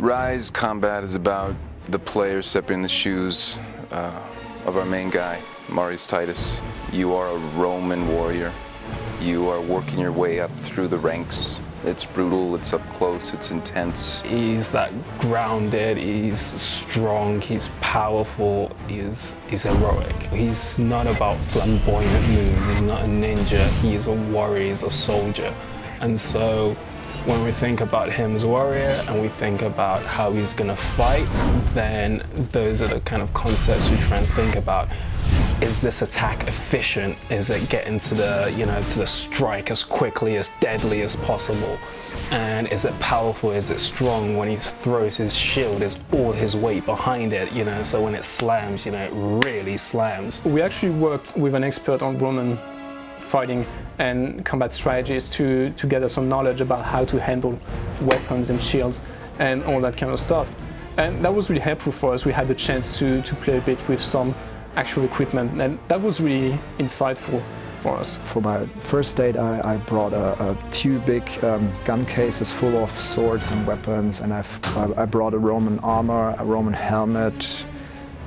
Ryse combat is about the player stepping in the shoes of our main guy, Marius Titus. You are a Roman warrior. You are working your way up through the ranks. It's brutal, it's up close, it's intense. He's that grounded, he's strong, he's powerful, he's heroic. He's not about flamboyant moves, he's not a ninja, he's a warrior, he's a soldier. And so when we think about him as a warrior and we think about how he's gonna fight, then those are the kind of concepts we try and think about. Is this attack efficient? Is it getting to the strike as quickly, as deadly as possible? And is it powerful? Is it strong? When he throws his shield, is all his weight behind it, so when it slams, it really slams. We actually worked with an expert on Roman fighting and combat strategies to gather some knowledge about how to handle weapons and shields and all that kind of stuff. And that was really helpful for us. We had the chance to play a bit with some actual equipment, and that was really insightful for us. For my first date, I brought two big gun cases full of swords and weapons, and I brought a Roman armor, a Roman helmet,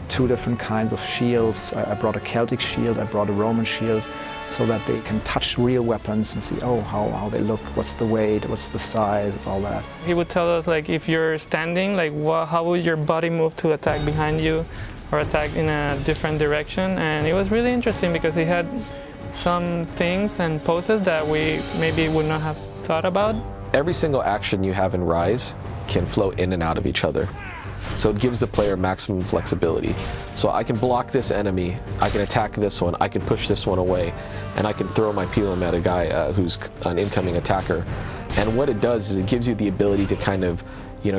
two different kinds of shields. I brought a Celtic shield, I brought a Roman shield, so that they can touch real weapons and see, how they look, what's the weight, what's the size, all that. He would tell us, if you're standing, how will your body move to attack behind you or attack in a different direction. And it was really interesting because he had some things and poses that we maybe would not have thought about. Every single action you have in Ryse can flow in and out of each other. So it gives the player maximum flexibility. So I can block this enemy, I can attack this one, I can push this one away, and I can throw my pilum at a guy who's an incoming attacker. And what it does is it gives you the ability to kind of,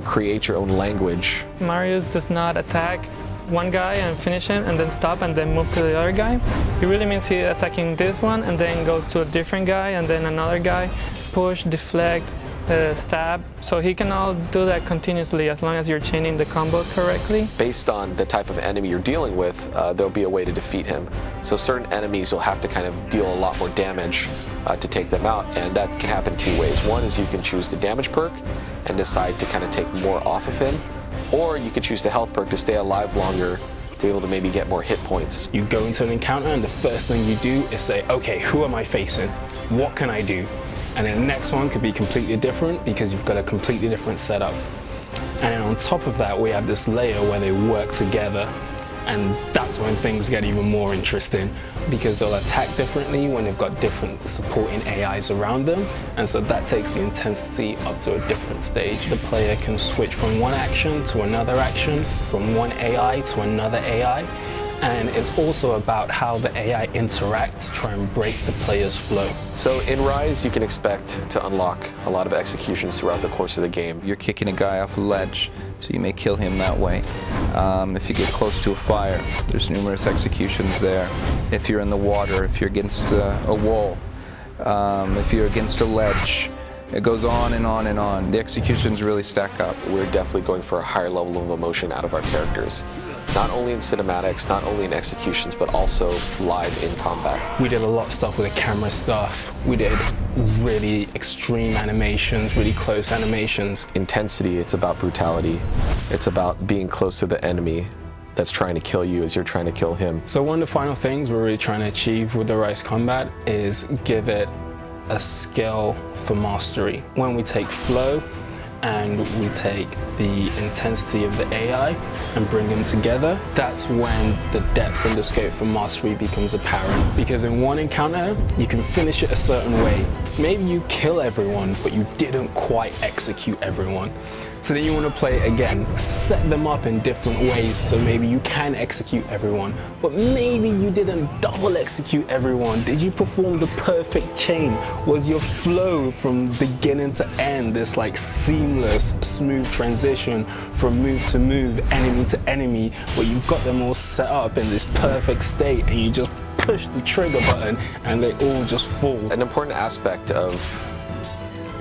create your own language. Marius does not attack one guy and finish him and then stop and then move to the other guy. It really means he's attacking this one and then goes to a different guy and then another guy, push, deflect, stab. So he can all do that continuously as long as you're chaining the combos correctly. Based on the type of enemy you're dealing with, there'll be a way to defeat him. So certain enemies will have to kind of deal a lot more damage to take them out, and that can happen two ways. One is you can choose the damage perk and decide to kind of take more off of him, or you could choose the health perk to stay alive longer, to be able to maybe get more hit points. You go into an encounter and the first thing you do is say, okay, who am I facing? What can I do? And then the next one could be completely different because you've got a completely different setup. And on top of that, we have this layer where they work together. And that's when things get even more interesting because they'll attack differently when they've got different supporting AIs around them. And so that takes the intensity up to a different stage. The player can switch from one action to another action, from one AI to another AI. And it's also about how the AI interacts to try and break the player's flow. So in Ryse, you can expect to unlock a lot of executions throughout the course of the game. You're kicking a guy off a ledge, so you may kill him that way. If you get close to a fire, there's numerous executions there. If you're in the water, if you're against a wall, if you're against a ledge, it goes on and on and on. The executions really stack up. We're definitely going for a higher level of emotion out of our characters. Not only in cinematics, not only in executions, but also live in combat. We did a lot of stuff with the camera stuff. We did really extreme animations, really close animations. Intensity, it's about brutality. It's about being close to the enemy that's trying to kill you as you're trying to kill him. So one of the final things we're really trying to achieve with the Ryse combat is give it a skill for mastery. When we take flow and we take the intensity of the AI and bring them together, that's when the depth and the scope for mastery becomes apparent. Because in one encounter, you can finish it a certain way. Maybe you kill everyone, but you didn't quite execute everyone. So then you want to play again, set them up in different ways so maybe you can execute everyone, but maybe you didn't double execute everyone. Did you perform the perfect chain? Was your flow from beginning to end this seamless, smooth transition from move to move, enemy to enemy, where you've got them all set up in this perfect state and you just push the trigger button and they all just fall? An important aspect of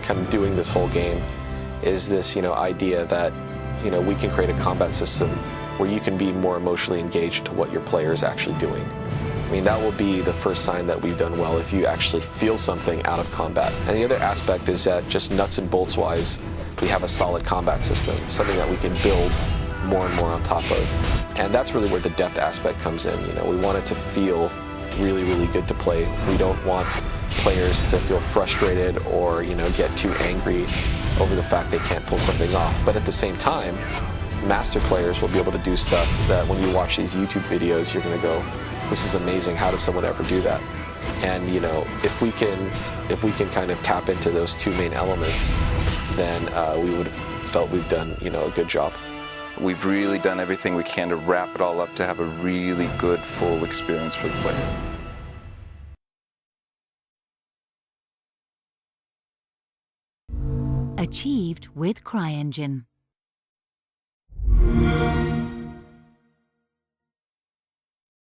kind of doing this whole game is this, idea that, we can create a combat system where you can be more emotionally engaged to what your player is actually doing. I mean, that will be the first sign that we've done well if you actually feel something out of combat. And the other aspect is that just nuts and bolts wise, we have a solid combat system, something that we can build more and more on top of. And that's really where the depth aspect comes in. You know, we want it to feel really, really good to play. We don't want players to feel frustrated or, you know, get too angry over the fact they can't pull something off. But at the same time, master players will be able to do stuff that when you watch these YouTube videos, you're going to go, this is amazing, how does someone ever do that? And, you know, if we can kind of tap into those two main elements, then we would have felt we've done, you know, a good job. We've really done everything we can to wrap it all up to have a really good, full experience for the player. Achieved with CryEngine.